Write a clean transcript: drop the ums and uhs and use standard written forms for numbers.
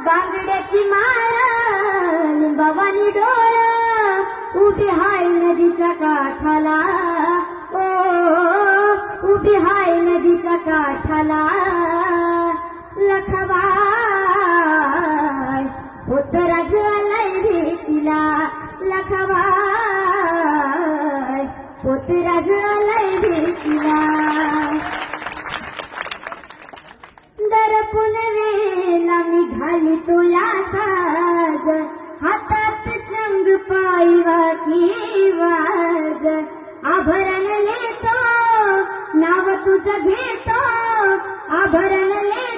बांगड्याची माळ लिंबावानी डोळ उभी हाय नदीच्या काठाला ओ उभी हाय नदीच्या काठाला लखबाय पोतराज आलाय भेटीला लखबाय पोतराज आलाय भेटीला दरपून वेला निघाली तो या साज हातात चंग पायी वाकी वाज आभरण लेतो नाव तुझं घेतो आभरण लेतो